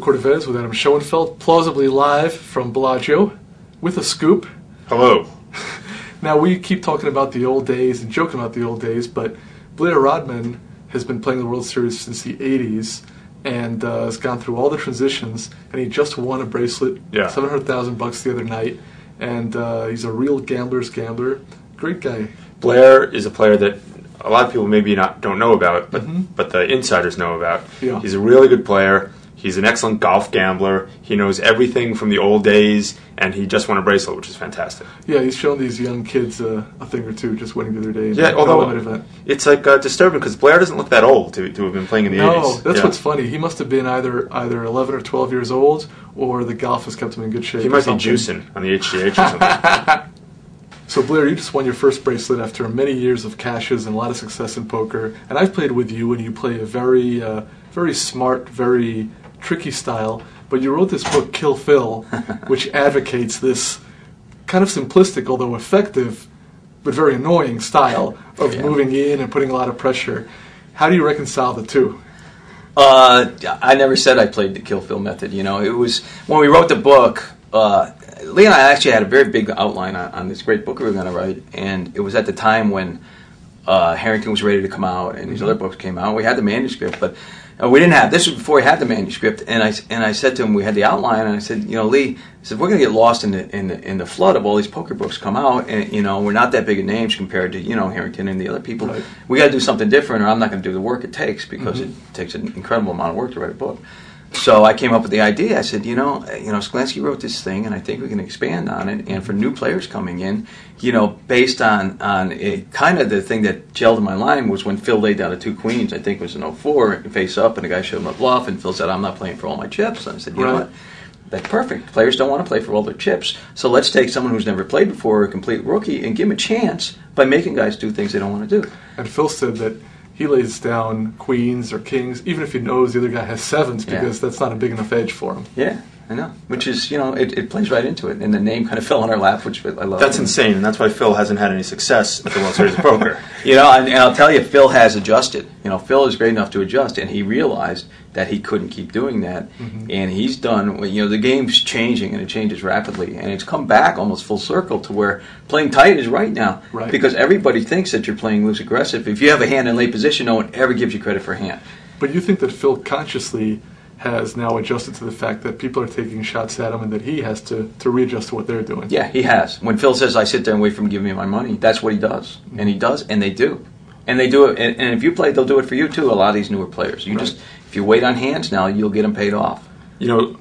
Cordovez with Adam Schoenfeld, plausibly live from Bellagio, with a scoop. Hello. Now, we keep talking about the old days and joking about the old days, but Blair Rodman has been playing the World Series since the 80s and has gone through all the transitions, and he just won a bracelet, $700,000 the other night, and he's a real gambler's gambler. Great guy. Blair is a player that a lot of people maybe don't know about, but the insiders know about. Yeah. He's a really good player. He's an excellent golf gambler. He knows everything from the old days, and he just won a bracelet, which is fantastic. Yeah, he's shown these young kids a thing or two just winning the other day. Yeah, although it's like disturbing because Blair doesn't look that old to have been playing in the 80s. No, that's what's funny. He must have been either 11 or 12 years old, or the golf has kept him in good shape. He might be juicing on the HGH or something. So Blair, you just won your first bracelet after many years of cashes and a lot of success in poker. And I've played with you, and you play a very, very smart, very tricky style. But you wrote this book, Kill Phil, which advocates this kind of simplistic, although effective, but very annoying style of moving in and putting a lot of pressure. How do you reconcile the two? I never said I played the Kill Phil method. You know, it was when we wrote the book. Lee and I actually had a very big outline on this great book we were going to write, and it was at the time when Harrington was ready to come out, and these other books came out. We had the manuscript, but we didn't have this. Was before we had the manuscript, and I said to him, we had the outline, and I said, you know, Lee, I said, we're going to get lost in the flood of all these poker books come out, and you know, we're not that big of names compared to Harrington and the other people. Right. We got to do something different, or I'm not going to do the work it takes because it takes an incredible amount of work to write a book. So I came up with the idea. I said, Sklansky wrote this thing, and I think we can expand on it. And for new players coming in, based on a kind of the thing that gelled in my line was when Phil laid down the two queens. I think it was in 04, face up, and the guy showed him a bluff, and Phil said, "I'm not playing for all my chips." And I said, you know what? That's perfect. Players don't want to play for all their chips. So let's take someone who's never played before, a complete rookie, and give him a chance by making guys do things they don't want to do. And Phil said that he lays down queens or kings, even if he knows the other guy has sevens, because that's not a big enough edge for him. Yeah, I know. Which is, it plays right into it. And the name kind of fell on our lap, which I love. That's insane, and that's why Phil hasn't had any success at the World Series of Poker. And I'll tell you, Phil has adjusted. Phil is great enough to adjust, and he realized that he couldn't keep doing that. And he's done, the game's changing, and it changes rapidly. And it's come back almost full circle to where playing tight is right now. Right. Because everybody thinks that you're playing loose aggressive. If you have a hand in late position, no one ever gives you credit for a hand. But you think that Phil consciously has now adjusted to the fact that people are taking shots at him and that he has to readjust to what they're doing. Yeah, he has. When Phil says, I sit there and wait for him to give me my money, that's what he does. And he does, and they do. And they do it, and if you play, they'll do it for you too, a lot of these newer players. If you wait on hands now, you'll get them paid off.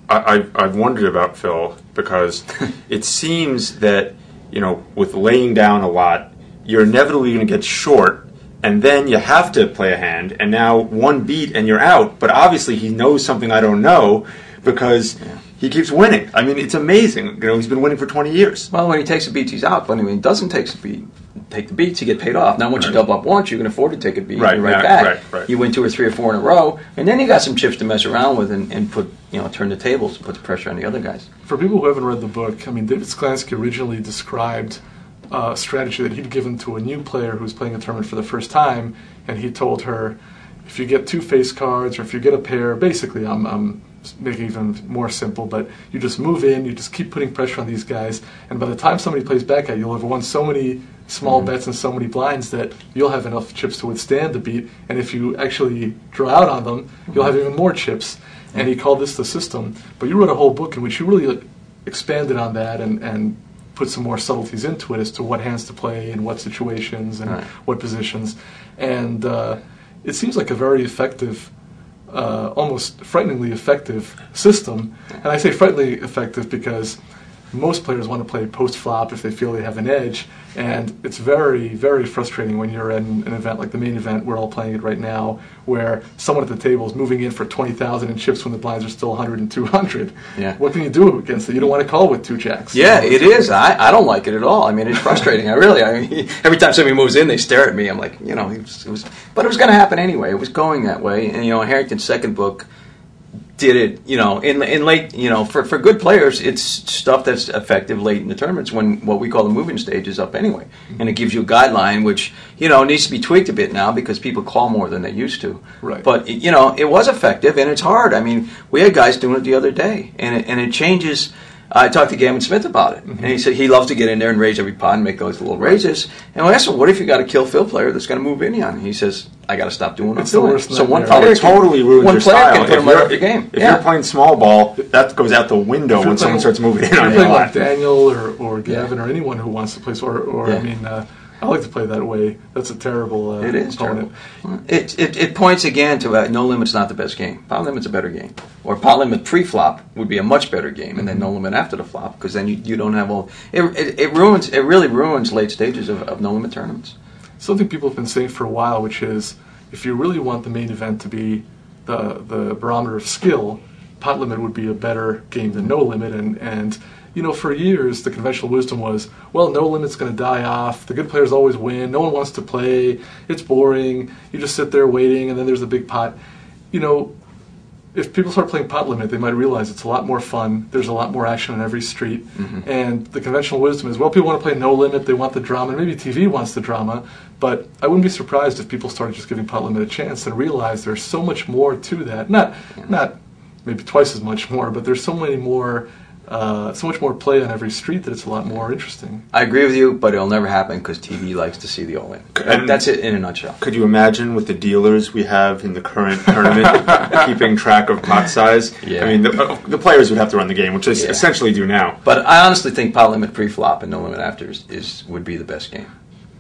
I've wondered about Phil because it seems that, with laying down a lot, you're inevitably going to get short, and then you have to play a hand, and now one beat and you're out. But obviously he knows something I don't know because he keeps winning. I mean, it's amazing. He's been winning for 20 years. Well, when he takes the beats, he's out. But when he doesn't take the beats, you get paid off. Now, once you double up once, you can afford to take a beat. You're right back. Right. You win 2 or 3 or 4 in a row, and then you got some chips to mess around with and put, turn the tables and put the pressure on the other guys. For people who haven't read the book, David Sklansky originally described a strategy that he'd given to a new player who was playing a tournament for the first time, and he told her, if you get 2 face cards or if you get a pair, basically I'm making it even more simple, but you just move in, you just keep putting pressure on these guys, and by the time somebody plays back at you, you'll have won so many small bets and so many blinds that you'll have enough chips to withstand the beat, and if you actually draw out on them, you'll have even more chips. And he called this the system. But you wrote a whole book in which you really expanded on that and put some more subtleties into it as to what hands to play and what situations and what positions. And it seems like a very effective, almost frighteningly effective system. And I say frighteningly effective because most players want to play post-flop if they feel they have an edge, and it's very, very frustrating when you're in an event like the main event, we're all playing it right now, where someone at the table is moving in for 20,000 in chips when the blinds are still 100 and 200. Yeah. What can you do against it? You don't want to call with 2 jacks. Yeah, it is. I don't like it at all. It's frustrating. Every time somebody moves in, they stare at me. I'm like, but it was going to happen anyway. It was going that way. And Harrington's second book did it, in late, for good players, it's stuff that's effective late in the tournaments when what we call the moving stage is up anyway. And it gives you a guideline, which, needs to be tweaked a bit now because people call more than they used to. Right. But, it was effective and it's hard. I mean, we had guys doing it the other day and it changes. I talked to Gavin Smith about it, and he said he loves to get in there and raise every pot and make those little raises. And I asked him, what if you got a kill Phil player that's going to move in on? And he says, I got to stop doing what I'm doing. So one player totally ruins one your player style. can put him right off your game. If you're playing small ball, that goes out the window when someone starts moving in on you. If you're you a playing like lot. Daniel or Gavin or anyone who wants to play, I mean, I like to play that way. That's a terrible it is opponent. Terrible. It points again to No Limit's not the best game. Pot Limit's a better game. Or Pot Limit pre-flop would be a much better game, and then No Limit after the flop, because then you don't have all. It really ruins late stages of No Limit tournaments. Something people have been saying for a while, which is if you really want the main event to be the barometer of skill, Pot Limit would be a better game than No Limit, and for years, the conventional wisdom was, well, No Limit's going to die off. The good players always win. No one wants to play. It's boring. You just sit there waiting, and then there's a big pot. If people start playing Pot Limit, they might realize it's a lot more fun. There's a lot more action on every street. And the conventional wisdom is, well, people want to play No Limit. They want the drama. Maybe TV wants the drama. But I wouldn't be surprised if people started just giving Pot Limit a chance and realized there's so much more to that. Not maybe twice as much more, but there's so much more play on every street that it's a lot more interesting. I agree with you, but it'll never happen because TV likes to see the all-in. That's it in a nutshell. Could you imagine with the dealers we have in the current tournament keeping track of pot size? Yeah. I mean, the players would have to run the game, which they essentially do now. But I honestly think Pot Limit pre-flop and No Limit after would be the best game.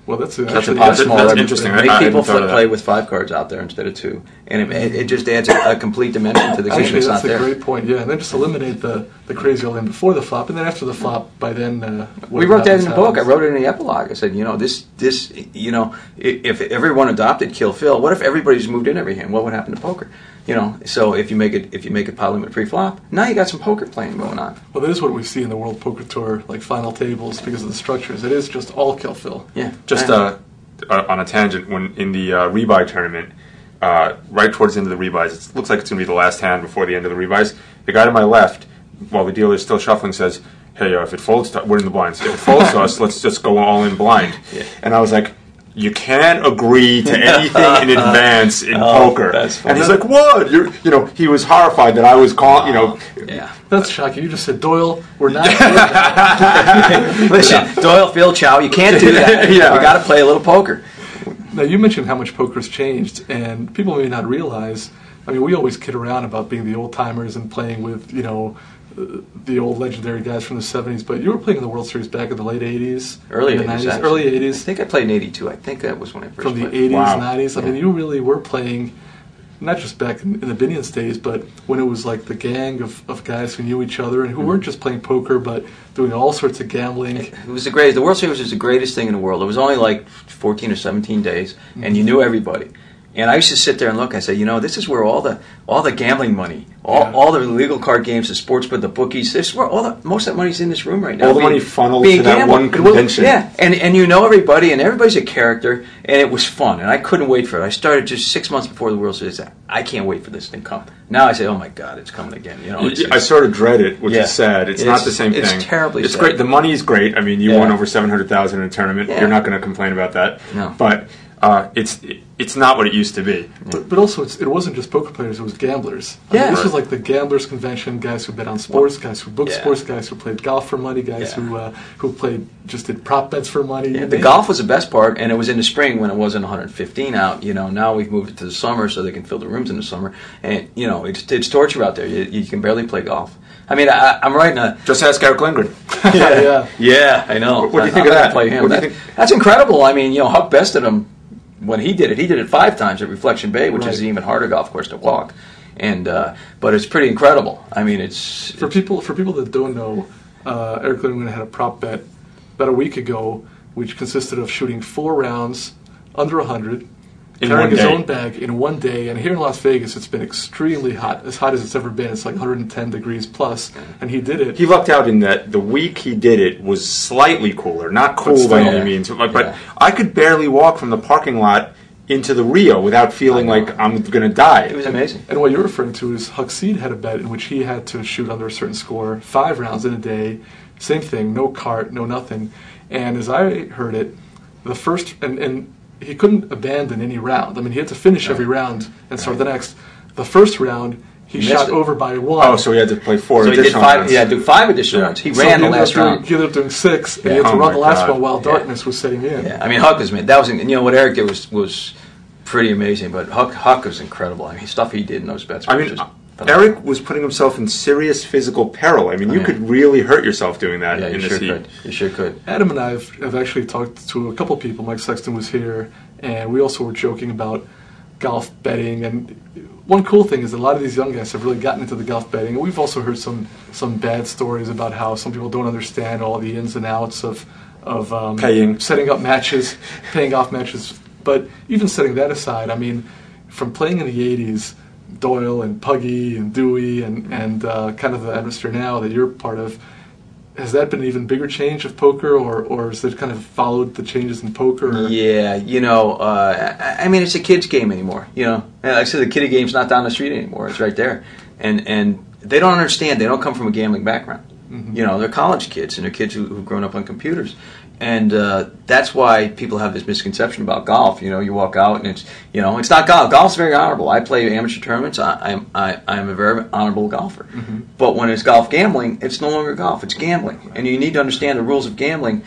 Well, that's interesting. Make people play with 5 cards out there instead of 2, and it just adds a complete dimension to the game. Actually, that's a great point. Yeah, and then just eliminate the crazy all in before the flop, and then after the flop, by then we wrote that in the book. I wrote it in the epilogue. I said, if everyone adopted Kill Phil, what if everybody just moved in every hand? What would happen to poker? So if you make it Pot Limit pre-flop, now you got some poker playing going on. Well, that is what we see in the World Poker Tour, like final tables, because of the structures. It is just all Kill Phil. Yeah. Just on a tangent, when in the rebuy tournament, right towards the end of the rebuys, it looks like it's going to be the last hand before the end of the rebuys. The guy to my left, while the dealer is still shuffling, says, "Hey, if it folds, we're in the blinds. If it folds to us, let's just go all in blind." Yeah. And I was like, you can't agree to anything in advance in poker. That's funny. And he's like, "What?" He was horrified that I was calling. Yeah. That's shocking. You just said, Doyle, we're not. Listen, Doyle, Phil, Chow, you can't do that. Yeah. You got to play a little poker. Now, you mentioned how much poker's changed, and people may not realize. I mean, we always kid around about being the old timers and playing with, the old legendary guys from the 70s, but you were playing in the World Series back in the late 80s. Early 80s, 90s, actually. early 80s. I think I played in 82. I think that was when I first From the played. 80s, Wow. 90s. I mean, you really were playing, not just back in the Binions days, but when it was like the gang of guys who knew each other and who weren't just playing poker, but doing all sorts of gambling. It was the greatest. The World Series was the greatest thing in the world. It was only like 14 or 17 days, and you knew everybody. And I used to sit there and look. I said, this is where all the gambling money, all the legal card games, the sports book, the bookies. This is where most of that money's in this room right now. All the money funneled to that one convention. Yeah, and everybody, and everybody's a character, and it was fun, and I couldn't wait for it. I started just 6 months before the World Series. I can't wait for this thing to come. Now I say, oh my God, it's coming again. I sort of dread it, which is sad. It's not the same thing. It's terribly It's sad. great. The money is great. I mean, you won over $700,000 in a tournament. Yeah. You're not going to complain about that. No. But it's not what it used to be. But also, it wasn't just poker players, it was gamblers. This was like the gamblers convention, guys who bet on sports, guys who booked sports, guys who played golf for money, guys who just did prop bets for money. Yeah, the golf was the best part, and it was in the spring when it wasn't 115 out. Now we've moved it to the summer so they can fill the rooms in the summer. And, it's torture out there. You can barely play golf. I mean, I'm writing a... Just ask Eric Lindgren. Yeah, I know. What do you think of that? Play him. What do you think? That's incredible. I mean, Huck bested him when he did it. He did it 5 times at Reflection Bay, which is an even harder golf course to walk. And but it's pretty incredible. I mean, it's for people that don't know, Eric Lindgren had a prop bet about a week ago, which consisted of shooting 4 rounds under 100. Carrying his own bag in one day, and here in Las Vegas it's been extremely hot, as hot as it's ever been. It's like 110 degrees plus, and he did it. He lucked out in that the week he did it was slightly cooler, not cool by any means, but I could barely walk from the parking lot into the Rio without feeling like I'm going to die. It was amazing. And what you're referring to is Huckseed had a bet in which he had to shoot under a certain score, 5 rounds in a day, same thing, no cart, no nothing. And as I heard it, the first, and he couldn't abandon any round. I mean, he had to finish every round and start the next. The first round, he shot it. over by 1. Oh, so he had to play 4 So additional rounds. he had to do 5 additional rounds. He So ran the ended last up doing- round. He ended up doing 6, and he had to Oh run the my last God. one while darkness was setting in. Yeah, I mean, Huck was, that was, you know, what Eric did was pretty amazing, but Huck was incredible. I mean, stuff he did in those bets. I was mean, just phenomenal. Eric was putting himself in serious physical peril. I mean, you could really hurt yourself doing that Yeah, in you this sure heat. could. You sure could. Adam and I have actually talked to a couple people. Mike Sexton was here, and we also were joking about golf betting. And one cool thing is a lot of these young guys have really gotten into the golf betting. And we've also heard some bad stories about how some people don't understand all the ins and outs of setting up matches, paying off matches. But even setting that aside, I mean, from playing in the 80s, Doyle and Puggy and Dewey and kind of the atmosphere now that you're part of, has that been an even bigger change of poker, or has it kind of followed the changes in poker? Or? Yeah, you know, I mean, it's a kid's game anymore. You know, and like I said, the kiddie game's not down the street anymore. It's right there, and they don't understand. They don't come from a gambling background. Mm-hmm. You know, they're college kids, and they're kids who've grown up on computers. And that's why people have this misconception about golf. You know, you walk out and it's not golf. Golf's very honorable. I play amateur tournaments. I'm a very honorable golfer. Mm-hmm. But when it's golf gambling, it's no longer golf. It's gambling, and you need to understand the rules of gambling.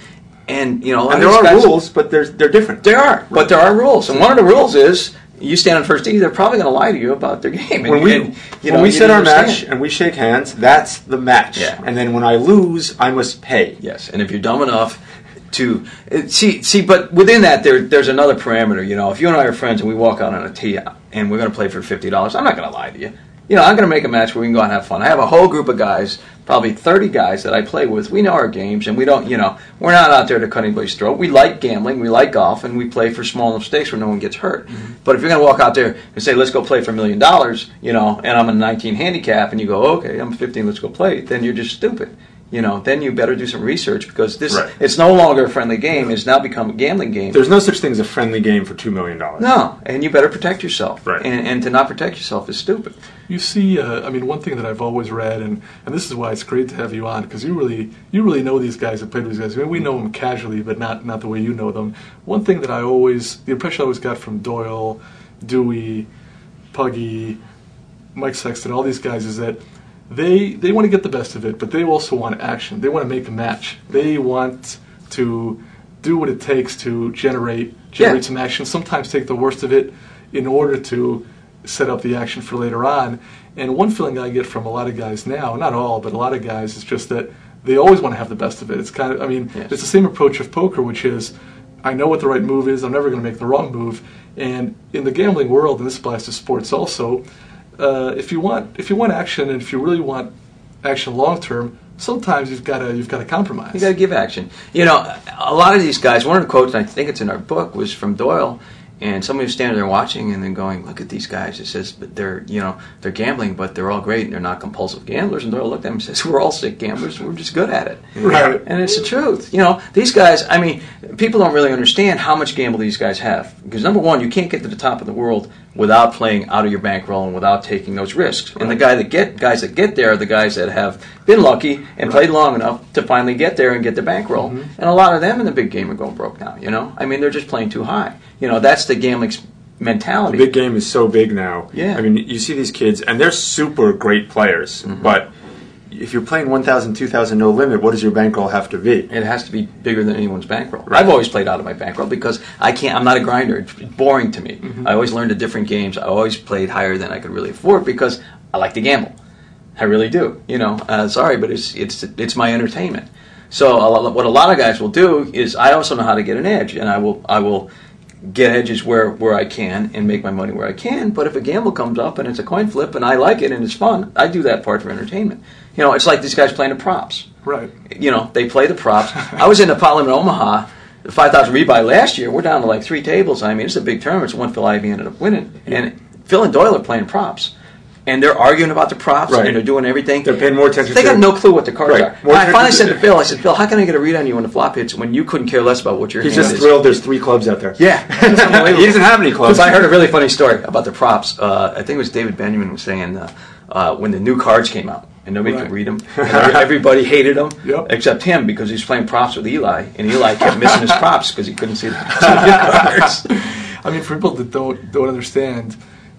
And you know, And there are rules, but they're different. There are, but there are rules. And one of the rules is you stand on first tee. They're probably going to lie to you about their game. When we set our match and we shake hands, that's the match. Yeah. And then when I lose, I must pay. Yes, and if you're dumb enough to see, but within that there's another parameter. You know, if you and I are friends and we walk out on a tee and we're going to play for $50, I'm not going to lie to you. You know, I'm going to make a match where we can go out and have fun. I have a whole group of guys, probably 30 guys that I play with. We know our games, and we don't, you know, we're not out there to cut anybody's throat. We like gambling, we like golf, and we play for small enough stakes where no one gets hurt. Mm-hmm. But if you're going to walk out there and say, let's go play for $1 million, you know, and I'm a 19 handicap, and you go, okay, I'm 15, let's go play, then you're just stupid. You know, then you better do some research because it's no longer a friendly game. It's now become a gambling game. There's no such thing as a friendly game for $2 million. No, and you better protect yourself. Right. And to not protect yourself is stupid. You see, I mean, one thing that I've always read, and this is why it's great to have you on, because you really know these guys that played with these guys. I mean, we know them casually, but not the way you know them. One thing that the impression I always got from Doyle, Dewey, Puggy, Mike Sexton, all these guys is that they want to get the best of it, but they also want action. They want to make a match. They want to do what it takes to generate some action, sometimes take the worst of it in order to set up the action for later on. And one feeling I get from a lot of guys now, not all, but a lot of guys, is just that they always want to have the best of it. It's kind of, I mean, it's the same approach of poker, which is, I know what the right move is, I'm never going to make the wrong move. And in the gambling world, and this applies to sports also, if you want action, and if you really want action long term, sometimes you've got to compromise. You got to give action. You know, a lot of these guys. One of the quotes, and I think it's in our book, was from Doyle, and somebody was standing there watching, and then going, "Look at these guys." It says, "But they're gambling, but they're all great, and they're not compulsive gamblers." And Doyle looked at him and says, "We're all sick gamblers. We're just good at it." Right. And it's the truth. You know, these guys. I mean, people don't really understand how much gamble these guys have. Because number one, you can't get to the top of the world without playing out of your bankroll and without taking those risks. Right. And the guys that get there are the guys that have been lucky and played long enough to finally get there and get the bankroll. Mm-hmm. And a lot of them in the big game are going broke now. You know, I mean, they're just playing too high. You know, that's the gambling mentality. The big game is so big now. Yeah. I mean, you see these kids, and they're super great players, but if you're playing 1,000, 2,000 no limit, what does your bankroll have to be? It has to be bigger than anyone's bankroll. Right. I've always played out of my bankroll because I'm not a grinder. It's boring to me. Mm-hmm. I always learned the different games. I always played higher than I could really afford because I like to gamble. I really do. You know, sorry, but it's my entertainment. So what a lot of guys will do is I also know how to get an edge, and I will get edges where I can and make my money where I can. But if a gamble comes up and it's a coin flip and I like it and it's fun, I do that part for entertainment. You know, it's like these guys playing the props. Right. You know, they play the props. I was in the Parliament Omaha, the 5,000 rebuy last year. We're down to like 3 tables. I mean, it's a big tournament. It's one Phil Ivey ended up winning. And Phil and Doyle are playing props. and they're arguing about the props, Right. and they're doing everything. They're paying more attention They to got no clue what the cards Right. are. More And I attention finally to- said to Bill, I said, Bill, how can I get a read on you when the flop hits when you couldn't care less about what your He's hand just is? thrilled there's 3 clubs out there. Yeah, it's unbelievable. He doesn't have any clubs. Because I heard a really funny story about the props. I think it was David Benjamin was saying when the new cards came out and nobody could read them, and everybody hated them except him because he was playing props with Eli, and Eli kept missing his props because he couldn't see the cards. I mean, for people that don't understand,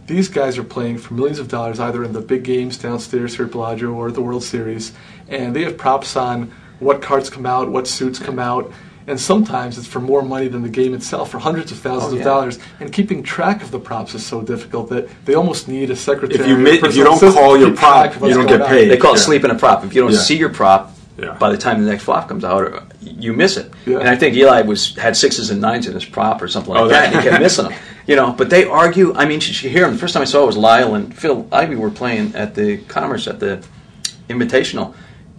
these guys are playing for millions of dollars either in the big games downstairs here at Bellagio or the World Series, and they have props on what cards come out, what suits come out, and sometimes it's for more money than the game itself, for hundreds of thousands of dollars. And keeping track of the props is so difficult that they almost need a secretary. If you don't call your prop, you don't get paid. They call it sleeping a prop. If you don't see your prop, Yeah. by the time the next flop comes out, you miss it. Yeah. And I think Eli had 6s and 9s in his prop or something like that, and he kept missing them. But they argue. I mean, you should hear them. The first time I saw it was Lyle and Phil Ivey were playing at the Commerce at the Invitational,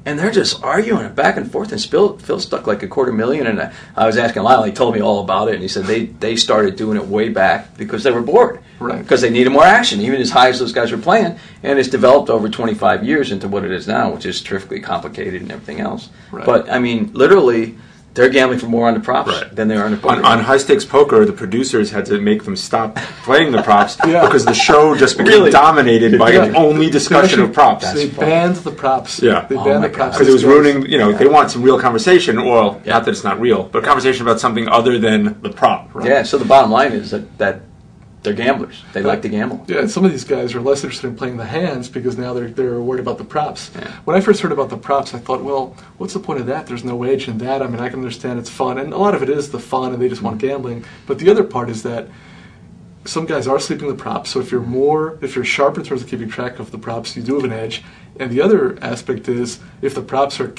and they're just arguing it back and forth. And Phil stuck like $250,000, and I was asking Lyle. He told me all about it, and he said they started doing it way back because they were bored, Right. Because they needed more action, even as high as those guys were playing. And it's developed over 25 years into what it is now, which is terrifically complicated and everything else. Right. But I mean, literally, they're gambling for more on the props Right. than they are on the poker. On high stakes poker, the producers had to make them stop playing the props Yeah. because the show just became dominated by an only discussion of props. They banned the props. Yeah. They Oh banned my the props. Because it was ruining, they want some real conversation. Well, not that it's not real, but conversation about something other than the prop. Right? Yeah, so the bottom line is that they're gamblers. They like to gamble. Yeah, and some of these guys are less interested in playing the hands because now they're worried about the props. Yeah. When I first heard about the props, I thought, well, what's the point of that? There's no edge in that. I mean, I can understand it's fun, and a lot of it is the fun, and they just want gambling. But the other part is that some guys are sleeping the props, so if you're sharp in terms of keeping track of the props, you do have an edge. And the other aspect is if the props are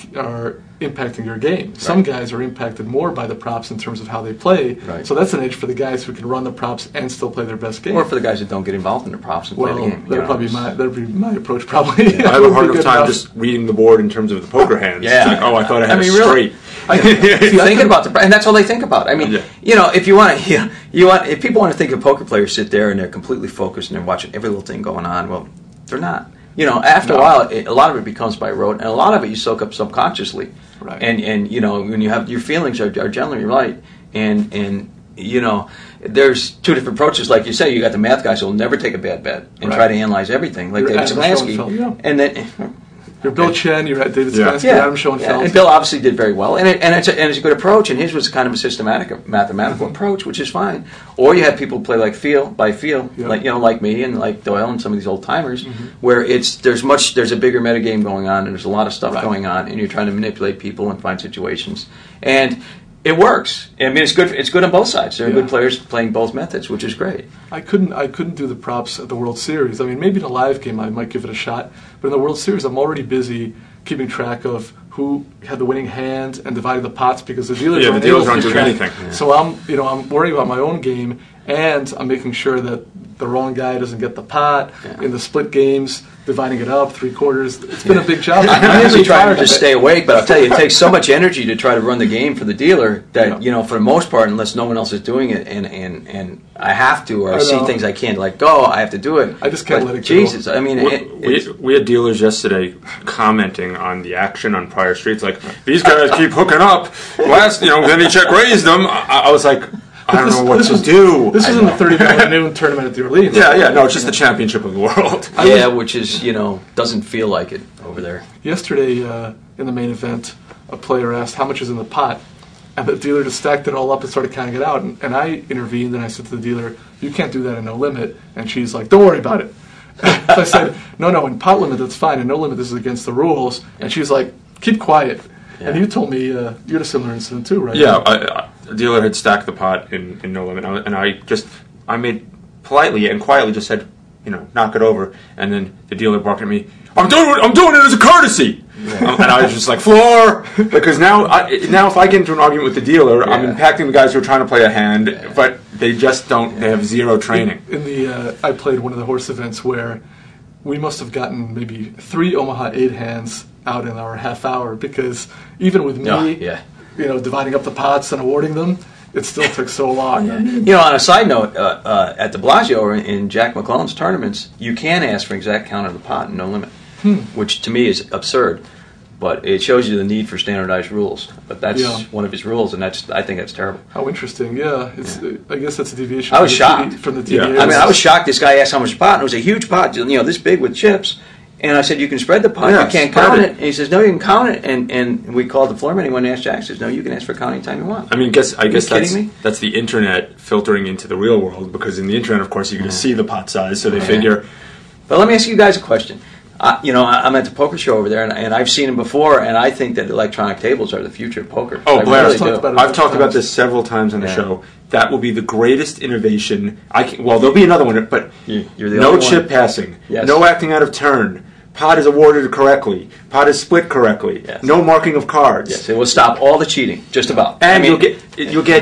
impacting your game. Some guys are impacted more by the props in terms of how they play. Right. So that's an edge for the guys who can run the props and still play their best game. Or for the guys that don't get involved in the props and play the game. That'd be my approach probably. I have a hard enough time just reading the board in terms of the poker hands. Yeah. It's like, I thought I had really, straight. thinking about and that's all they think about. I mean, if you want to, if people want to think of poker players sit there and they're completely focused and they're watching every little thing going on, well, they're not. After a while, a lot of it becomes by rote, and a lot of it you soak up subconsciously. Right. And when you have your feelings are generally right, and there's two different approaches. Like you say, you got the math guys who will never take a bad bet and try to analyze everything, like David Sklansky, and then. You're Bill Chen, you're at David Sklansky, Adam Schoenfeld. And Bill obviously did very well, and it's a good approach. And his was kind of a systematic, mathematical approach, which is fine. Or you have people play like feel, like me and like Doyle and some of these old timers, where there's a bigger metagame going on, and there's a lot of stuff going on, and you're trying to manipulate people and find situations, and it works. I mean, it's good on both sides. There are good players playing both methods, which is great. I couldn't do the props at the World Series. I mean, maybe in a live game I might give it a shot, but in the World Series I'm already busy keeping track of who had the winning hand and dividing the pots because the dealers aren't doing anything. Yeah. So I'm worrying about my own game, and I'm making sure that the wrong guy doesn't get the pot in the split games. Dividing it up, 3/4. It's been a big job. I'm usually trying to just stay awake, but I'll tell you, it takes so much energy to try to run the game for the dealer that for the most part, unless no one else is doing it, and I have to, or I see things I can't let go, I have to do it. I just can't let it go. Jesus, I mean, we had dealers yesterday commenting on the action on prior streets, like these guys keep hooking up. Then he check raised them. I was like, I don't know what to do. This isn't the $30 noon tournament at the Orleans. No, it's just the championship of the world. Which is, doesn't feel like it over there. Yesterday, in the main event, a player asked how much is in the pot, and the dealer just stacked it all up and started counting it out. And I intervened and I said to the dealer, "You can't do that in no limit." And she's like, "Don't worry about it." So I said, "No, in pot limit that's fine. In no limit this is against the rules." And she's like, "Keep quiet." Yeah. And you told me you had a similar incident too, right? Yeah, the dealer had stacked the pot in no limit, and I made politely and quietly just said, knock it over, and then the dealer barked at me, I'm doing it as a courtesy. Yeah. And I was just like, floor, because now if I get into an argument with the dealer, I'm impacting the guys who are trying to play a hand, but they just don't. They have zero training. I played one of the horse events where we must have gotten maybe 3 Omaha 8 hands out in our half hour, because even with me, dividing up the pots and awarding them, it still took so long. You know, on a side note, at the Bellagio or in Jack McClellan's tournaments, you can ask for exact count of the pot and no limit, which to me is absurd. But it shows you the need for standardized rules. But that's one of his rules, and I think that's terrible. How interesting! Yeah, I guess that's a deviation. I was shocked from the TVA. I mean, I was shocked. This guy asked how much pot, and it was a huge pot, you know, this big with chips. And I said, you can spread the pot, you can't count it. And he says, no, you can count it. And we called the floor man, he went and asked Jack, he says, no, you can ask for counting time you want. I mean, I guess that's the internet filtering into the real world, because in the internet, of course, you can see the pot size, so they figure. But let me ask you guys a question. You know, I'm at the poker show over there, and I've seen them before, and I think that electronic tables are the future of poker. Oh, Blair, really I've talked about this several times on the show. That will be the greatest innovation. Well, there'll be another one, but you're the no only chip one. passing, Yes. no acting out of turn. Pot is awarded correctly. Pot is split correctly. Yes. No marking of cards. Yes, it will stop all the cheating, just about. And you won't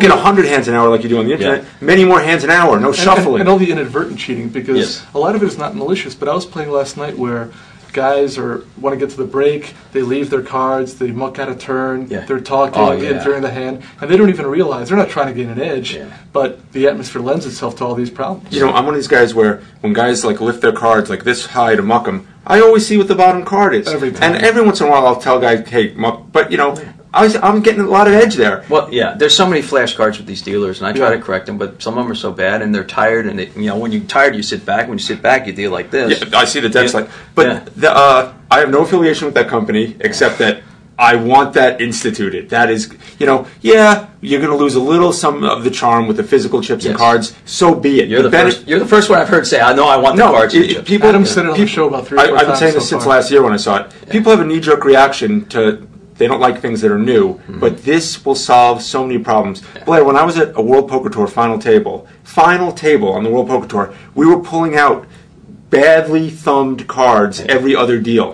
get 100 hands an hour like you do on the internet. Many more hands an hour. No shuffling. And all the inadvertent cheating, because a lot of it is not malicious. But I was playing last night where guys want to get to the break, they leave their cards, they muck out a turn, they're talking during the hand, and they don't even realize they're not trying to gain an edge, but the atmosphere lends itself to all these problems. You know, I'm one of these guys where when guys like lift their cards like this high to muck them, I always see what the bottom card is. Every time. And every once in a while I'll tell guys, hey, muck, but you know, I'm getting a lot of edge there. Well, yeah, there's so many flashcards with these dealers, and I try to correct them, but some of them are so bad, and they're tired, and you know, when you're tired, you sit back. When you sit back, you deal like this. Yeah, I see the decks but I have no affiliation with that company except that I want that instituted. That is, you know, you're going to lose a little some of the charm with the physical chips and cards. So be it. You're the first one I've heard say, I know I want the cards and the chips. Adam said it on the show about 3 or 4 times. I've been saying this since last year when I saw it. People have a knee-jerk reaction to. They don't like things that are new, but this will solve so many problems. Blair, when I was at a World Poker Tour final table on the World Poker Tour, we were pulling out badly thumbed cards every other deal.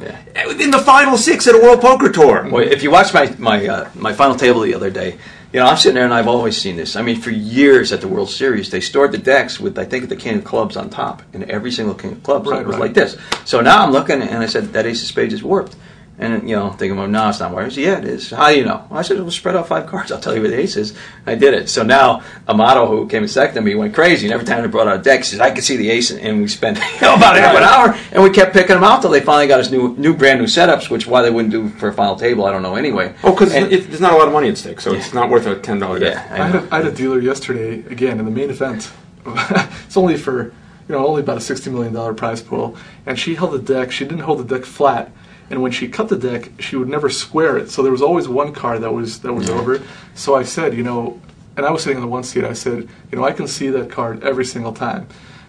In the final 6 at a World Poker Tour. Well, if you watch my final table the other day, you know, I'm sitting there and I've always seen this. I mean, for years at the World Series, they stored the decks with, I think, the king of clubs on top, and every single king of clubs was like this. So now I'm looking, and I said, that ace of spades is warped. And, you know, thinking, well, no, it's not warped. Yeah, it is. How do you know? Well, I said, well, spread out 5 cards. I'll tell you where the ace is. I did it. So now Amato, who came in second to me, went crazy. And every time they brought out a deck, he says, I could see the ace. And we spent about half an hour. And we kept picking them out till they finally got us brand new setups, which why they wouldn't do for a final table, I don't know anyway. Oh, because there's not a lot of money at stake, so it's not worth a $10 deck. I had a dealer yesterday, again, in the main event. It's only for, only about a $60 million prize pool. And she held the deck. She didn't hold the deck flat. And when she cut the deck, she would never square it. So there was always one card that was over. So I said, and I was sitting on the one seat, I said, I can see that card every single time.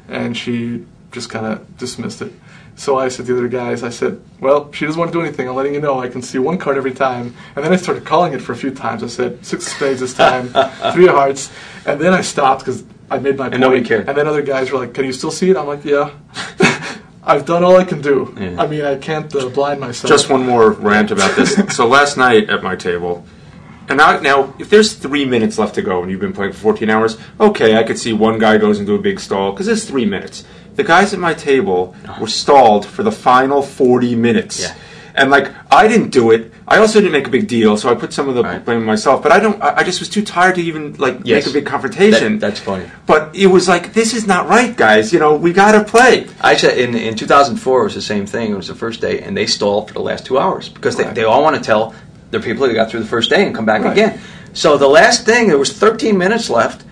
And she just kind of dismissed it. So I said to the other guys, I said, well, she doesn't want to do anything. I'm letting you know I can see one card every time. And then I started calling it for a few times. I said, 6 of spades this time, 3 of hearts. And then I stopped because I made my point. And nobody cared. And then other guys were like, can you still see it? I'm like, yeah. I've done all I can do. Yeah. I mean, I can't blind myself. Just one more rant about this. So last night at my table, and now if there's 3 minutes left to go and you've been playing for 14 hours, okay, I could see one guy goes into a big stall because it's 3 minutes. The guys at my table were stalled for the final 40 minutes. Yeah. And I didn't do it. I also didn't make a big deal, so I put some of the blame on myself. But I just was too tired to even make a big confrontation. That's funny. But it was this is not right, guys. We got to play. I said in 2004 it was the same thing. It was the first day, and they stalled for the last 2 hours because they all want to tell their people they got through the first day and come back again. So the last thing, there was 13 minutes left,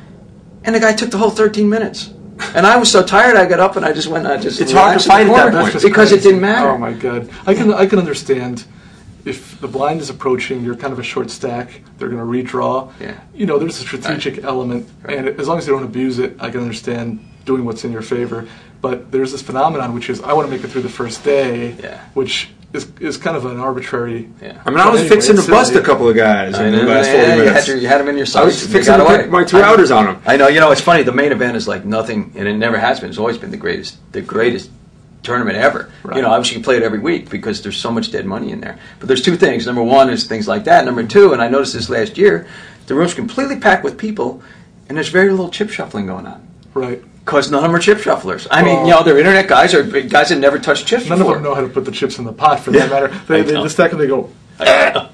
and the guy took the whole 13 minutes. And I was so tired, I got up and I just went. It's hard to fight at that point because it didn't matter. Oh my God! I can understand if the blind is approaching. You're kind of a short stack. They're going to redraw. Yeah. There's a strategic element, and as long as you don't abuse it, I can understand doing what's in your favor. But there's this phenomenon which is I want to make it through the first day, which is kind of an arbitrary. Yeah. I mean, I was fixing to bust a couple of guys in the last 40 minutes. You had them in your sights. I was fixing to get my 2 outers on them. I know. It's funny. The main event is like nothing, and it never has been. It's always been the greatest tournament ever. Right. Obviously you play it every week because there's so much dead money in there. But there's 2 things. Number 1 is things like that. Number 2, and I noticed this last year, the room's completely packed with people, and there's very little chip shuffling going on. Right. Because none of them are chip shufflers. I mean, they're internet guys or guys that never touched chips before. None of them know how to put the chips in the pot, for that matter. They just stack and they go. I know.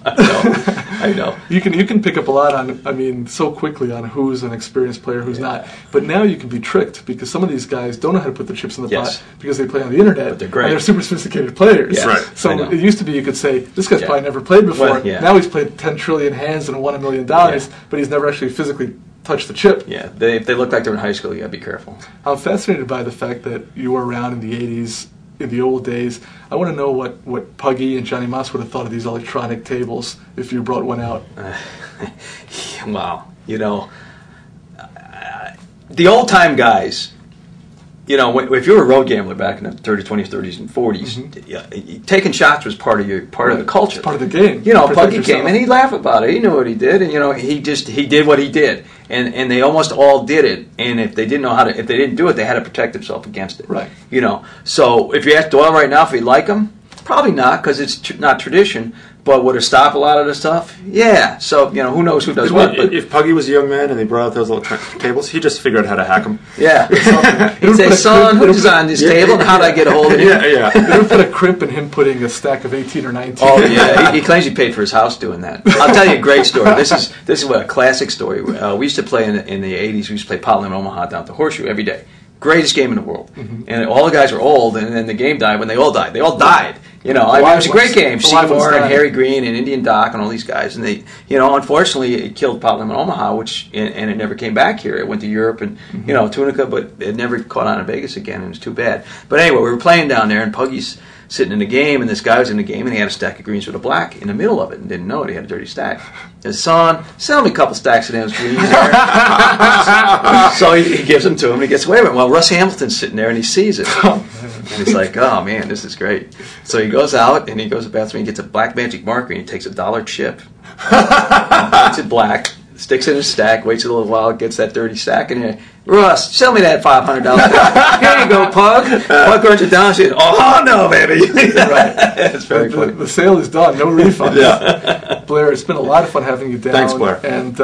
I know. You can pick up a lot on, I mean, so quickly on who's an experienced player, who's not. But now you can be tricked because some of these guys don't know how to put the chips in the pot because they play on the internet. But they're great. And they're super sophisticated players. Yes. Right. So it used to be you could say, this guy's probably never played before. Well, Now he's played 10 trillion hands and won $1 million, but he's never actually physically touched the chip. Yeah, if they look like they're in high school, you gotta be careful. I'm fascinated by the fact that you were around in the 80s, in the old days. I want to know what Puggy and Johnny Moss would have thought of these electronic tables if you brought one out. Wow. The old-time guys, if you were a road gambler back in the 30s, 20s, 30s, and 40s, taking shots was part of the culture. It's part of the game. Puggy came and he'd laugh about it. He knew what he did, and he did what he did, and they almost all did it. And if they didn't know how to, if they didn't do it, they had to protect themselves against it. Right. So if you ask Doyle right now if he'd like them, probably not, because it's not tradition. But would it stop a lot of the stuff? Yeah. So, who knows who does what. But if Puggy was a young man and they brought out those little tables, he'd just figure out how to hack them. Yeah. He'd say, son, who's on this table and how do I get a hold of you? Yeah. They would put a crimp in him putting a stack of 18 or 19. Oh, yeah. He claims he paid for his house doing that. I'll tell you a great story. This is what a classic story. We used to play in the 80s. We used to play Potland in Omaha down at the Horseshoe every day. Greatest game in the world. And all the guys were old, and then the game died when they all died. They all died. It was a great game. Seymour and Harry Green and Indian Doc and all these guys. And they, unfortunately, it killed Potland in Omaha, and it never came back here. It went to Europe and, Tunica, but it never caught on in Vegas again, and it was too bad. But anyway, we were playing down there, and Puggy's sitting in the game, and this guy was in the game, and he had a stack of greens with a black in the middle of it, and didn't know it. He had a dirty stack. His son, sell me a couple stacks of those greens there. So he gives them to him, and he gets away with it. Well, Russ Hamilton's sitting there, and he sees it. And he's like, oh, man, this is great. So he goes out, and he goes to the bathroom, and he gets a black magic marker, and he takes $1 chip, makes it black, sticks it in his stack, waits a little while, gets that dirty stack, and Russ, sell me that $500 stack. Here you go, Pug. Pug runs it down and says, oh, no, baby. Right. It's very funny. The sale is done. No refund. Yeah. Blair, it's been a lot of fun having you down. Thanks, Blair. And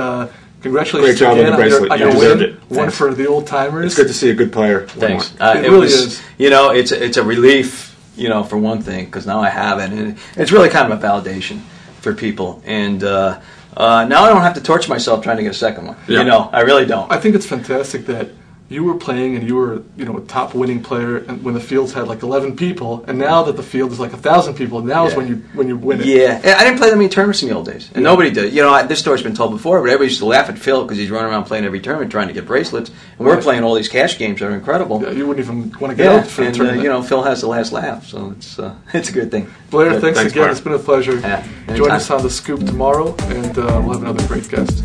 congratulations Great job again on the bracelet. on You your deserved win. it. One Thanks. for the old timers. It's good to see a good player. Thanks. It really is. It's a relief, for one thing, because now I have it, and it's really kind of a validation for people. And now I don't have to torture myself trying to get a second one. Yeah. I really don't. I think it's fantastic that you were playing and you were, a top winning player, and when the fields had like 11 people, and now that the field is like 1,000 people, now is when you win it. Yeah, I didn't play that many tournaments in the old days, and nobody did. This story's been told before, but everybody used to laugh at Phil because he's running around playing every tournament trying to get bracelets, and we're playing all these cash games that are incredible. Yeah, you wouldn't even want to get out for the tournament. Phil has the last laugh, so it's a good thing. Blair, Good. thanks again. Blair. It's been a pleasure. Yeah, Join anytime. us on The Scoop tomorrow, and we'll have another great guest.